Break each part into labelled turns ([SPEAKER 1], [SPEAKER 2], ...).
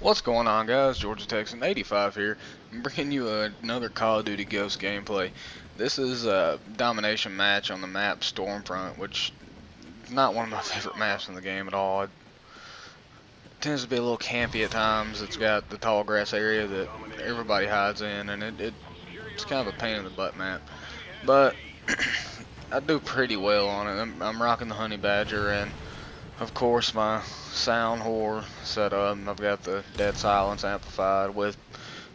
[SPEAKER 1] What's going on, guys? Georgia Texan 85 here. I'm bringing you another Call of Duty Ghost gameplay. This is a domination match on the map Stormfront, which is not one of my favorite maps in the game at all. It tends to be a little campy at times. It's got the tall grass area that everybody hides in, and it's kind of a pain in the butt map. But I do pretty well on it. I'm rocking the Honey Badger, and of course my sound whore set up. I've got the dead silence amplified with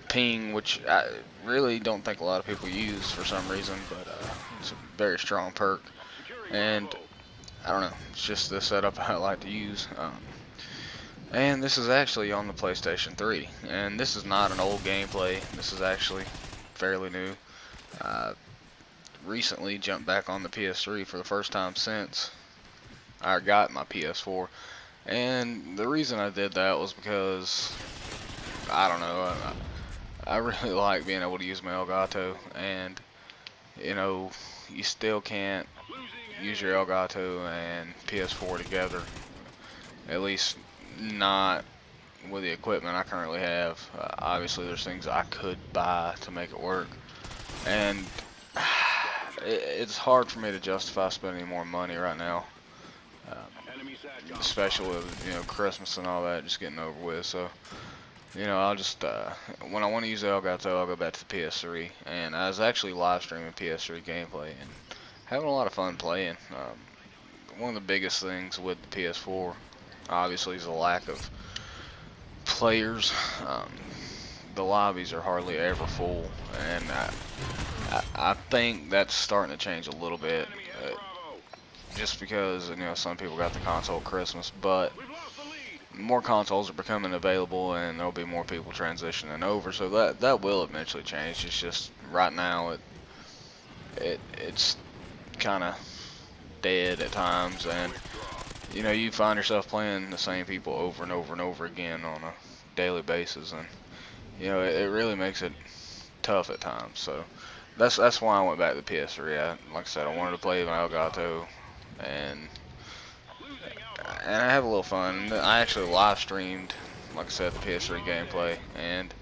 [SPEAKER 1] ping, which I really don't think a lot of people use for some reason, but it's a very strong perk. And I don't know, it's just the setup I like to use. And this is actually on the PlayStation 3, and this is not an old gameplay. This is actually fairly new. Recently jumped back on the PS3 for the first time since I got my PS4, and the reason I did that was because I don't know, I really like being able to use my Elgato, and you know, you still can't use your Elgato and PS4 together, at least not with the equipment I currently have. Obviously there's things I could buy to make it work, and it's hard for me to justify spending more money right now. Especially with Christmas and all that just getting over with. So I'll just when I want to use Elgato, I'll go back to the PS3. And I was actually live streaming PS3 gameplay and having a lot of fun playing. One of the biggest things with the PS4, obviously, is the lack of players. The lobbies are hardly ever full, and I think that's starting to change a little bit. Just because some people got the console at Christmas, but more consoles are becoming available and there'll be more people transitioning over, so that will eventually change. It's just right now it's kind of dead at times, and you find yourself playing the same people over and over and over again on a daily basis, and it really makes it tough at times. So that's why I went back to the PS3. Like I said, I wanted to play my Elgato, and I have a little fun. I actually live streamed, like I said, the PS3 gameplay, and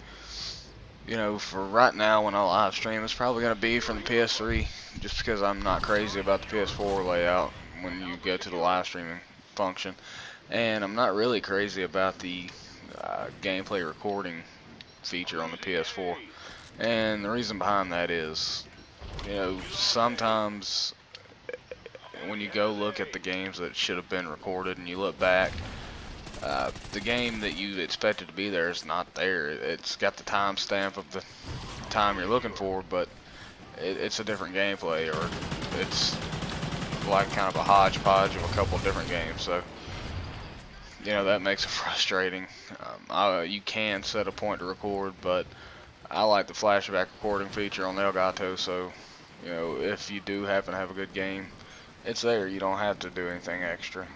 [SPEAKER 1] for right now when I live stream, it's probably gonna be from the PS3, just because I'm not crazy about the PS4 layout when you get to the live streaming function, and I'm not really crazy about the gameplay recording feature on the PS4. And the reason behind that is, sometimes when you go look at the games that should have been recorded and you look back, the game that you expected to be there is not there. It's got the timestamp of the time you're looking for, but it's a different gameplay, or it's like kind of a hodgepodge of a couple of different games. So that makes it frustrating. You can set a point to record, but I like the flashback recording feature on the Elgato, so if you do happen to have a good game, it's there. You don't have to do anything extra.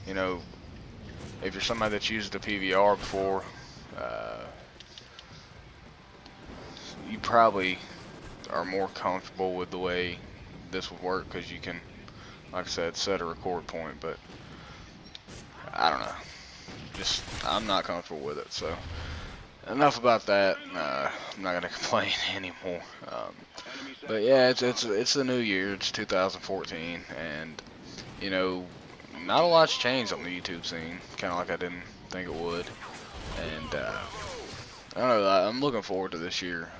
[SPEAKER 1] If you're somebody that's used the PVR before, you probably are more comfortable with the way this would work, because you can, like I said, set a record point. But I don't know, I'm not comfortable with it. So enough about that. I'm not gonna complain anymore. But yeah, it's the new year. It's 2014, and not a lot's changed on the YouTube scene. Kind of like I didn't think it would, and I don't know. I'm looking forward to this year.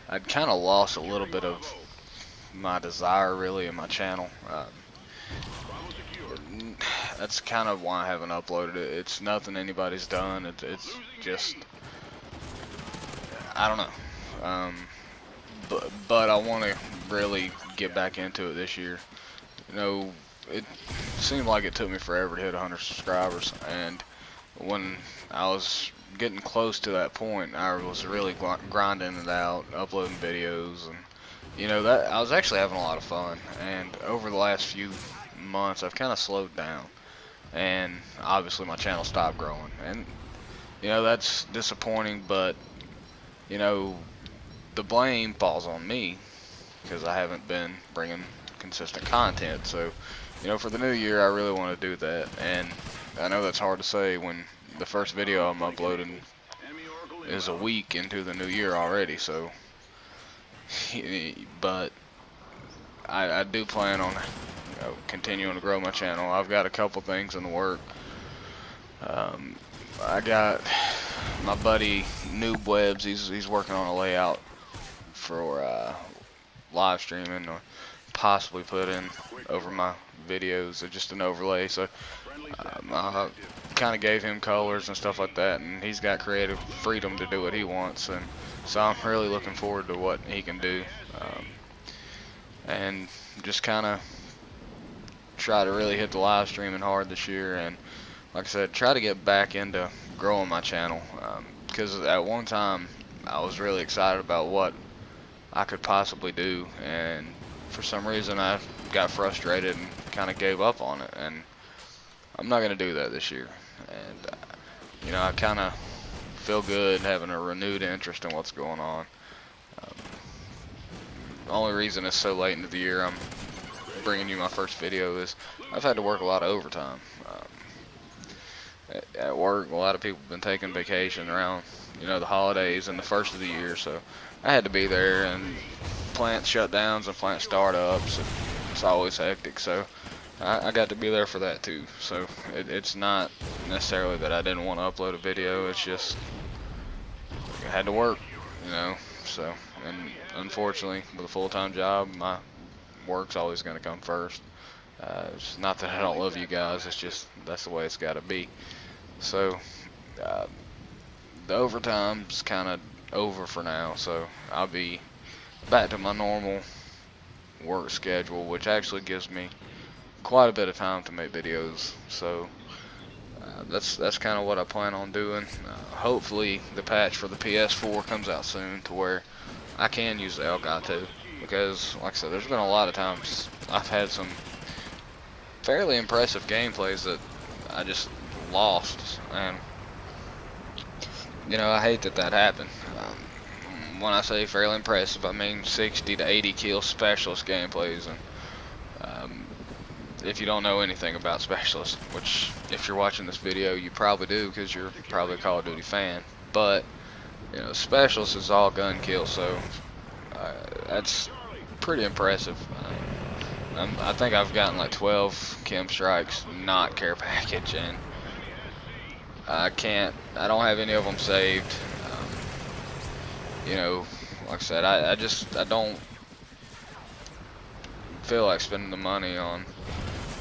[SPEAKER 1] I'd kind of lost a little bit of my desire, really, in my channel. That's kind of why I haven't uploaded it. It's nothing anybody's done. It's just, I don't know. But I want to really get back into it this year. It seemed like it took me forever to hit 100 subscribers, and when I was getting close to that point, I was really grinding it out, uploading videos, and that I was actually having a lot of fun. And over the last few months, I've kind of slowed down, and obviously my channel stopped growing, and that's disappointing. But the blame falls on me, because I haven't been bringing consistent content. So for the new year, I really want to do that, and I know that's hard to say when the first video I'm uploading is a week into the new year already, so but I do plan on continuing to grow my channel. I've got a couple things in the work. I got my buddy Noob Webs. He's working on a layout for live streaming, or possibly put in over my videos, or just an overlay. So I kind of gave him colors and stuff like that, and he's got creative freedom to do what he wants, and so I'm really looking forward to what he can do, and just kind of try to really hit the live streaming hard this year, and like I said, try to get back into growing my channel, because at one time I was really excited about what I could possibly do, and for some reason I got frustrated and kind of gave up on it, and I'm not going to do that this year. And you know, I kind of feel good having a renewed interest in what's going on. The only reason it's so late into the year I'm bringing you my first video is I've had to work a lot of overtime. At work, a lot of people have been taking vacation around, you know, the holidays and the first of the year, so I had to be there, and plant shutdowns and plant startups, and it's always hectic, so I got to be there for that too. So it's not necessarily that I didn't want to upload a video, it's just I had to work, you know. So, and unfortunately with a full-time job, my work's always going to come first. It's not that I don't love you guys, it's just that's the way it's got to be. So the overtime's kind of over for now, so I'll be back to my normal work schedule, which actually gives me quite a bit of time to make videos. So that's kind of what I plan on doing. Hopefully the patch for the PS4 comes out soon to where I can use the Elgato, because like I said, there's been a lot of times I've had some fairly impressive gameplays that I just lost, and you know, I hate that that happened. When I say fairly impressive, I mean 60 to 80 kill specialist gameplays, and if you don't know anything about specialists, which if you're watching this video you probably do because you're probably a Call of Duty fan, but you know, specialist is all gun kill, so that's pretty impressive. I think I've gotten like 12 chem strikes, not care package, and I don't have any of them saved. You know, like I said, I don't feel like spending the money on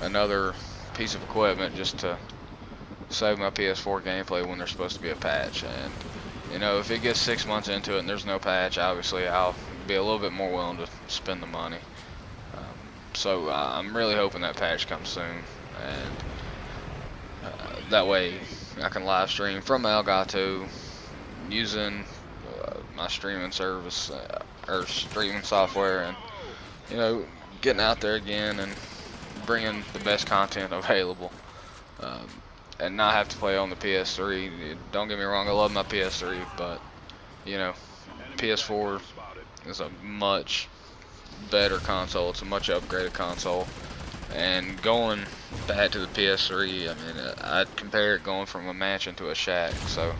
[SPEAKER 1] another piece of equipment just to save my PS4 gameplay when there's supposed to be a patch. And you know, if it gets 6 months into it and there's no patch, obviously I'll be a little bit more willing to spend the money. So I'm really hoping that patch comes soon, and that way I can live stream from Elgato using my streaming service or streaming software, and you know, getting out there again and bringing the best content available, and not have to play on the PS3. Don't get me wrong, I love my PS3, but you know, PS4 is a much better console. It's a much upgraded console, and going back to the PS3, I mean, I'd compare it going from a mansion to a shack. So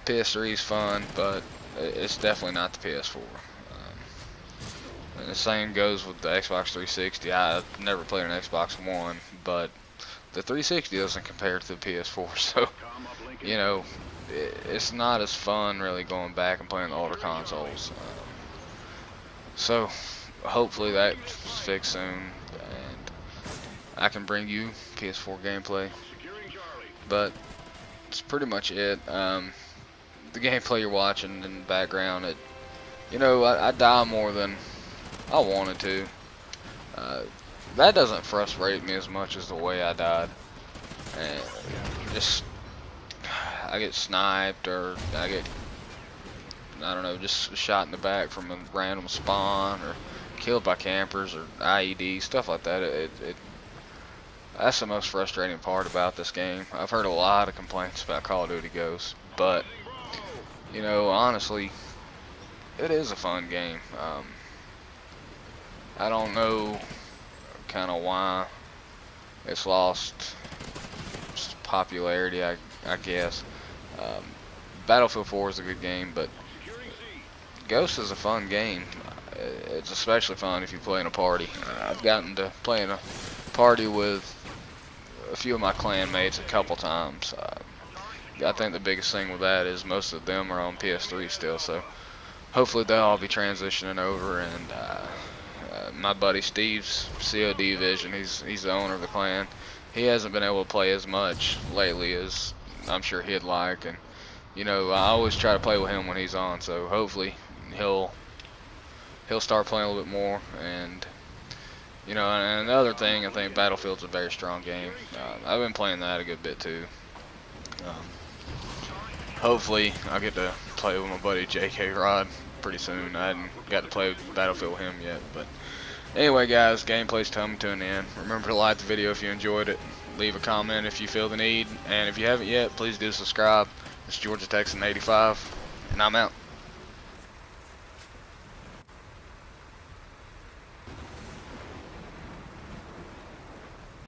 [SPEAKER 1] PS3 is fun, but it's definitely not the PS4. And the same goes with the Xbox 360. I've never played an Xbox One, but the 360 doesn't compare to the PS4. So, you know, it's not as fun really going back and playing the older consoles. So hopefully that's fixed soon, and I can bring you PS4 gameplay. But that's pretty much it. The gameplay you're watching in the background, you know, I die more than I wanted to. That doesn't frustrate me as much as the way I died. And just, I get sniped, or I don't know, just shot in the back from a random spawn, or killed by campers or IEDs, stuff like that. That's the most frustrating part about this game. I've heard a lot of complaints about Call of Duty Ghosts, but you know, honestly, it is a fun game. I don't know kind of why it's lost popularity, I guess. Um, Battlefield 4 is a good game, but Ghost is a fun game. It's especially fun if you play in a party. I've gotten to play in a party with a few of my clan mates a couple times. I think the biggest thing with that is most of them are on PS3 still, so hopefully they'll all be transitioning over. And my buddy Steve's COD Vision, he's the owner of the clan. He hasn't been able to play as much lately as I'm sure he'd like, and you know, I always try to play with him when he's on, so hopefully he'll start playing a little bit more. And you know, and another thing, I think Battlefield's a very strong game. I've been playing that a good bit too. Um, Hopefully I'll get to play with my buddy JK Rod pretty soon. I hadn't got to play Battlefield with him yet, but anyway guys, gameplay's coming to an end. Remember to like the video if you enjoyed it, leave a comment if you feel the need, and if you haven't yet, please do subscribe. It's Georgia Texan 85, and I'm out.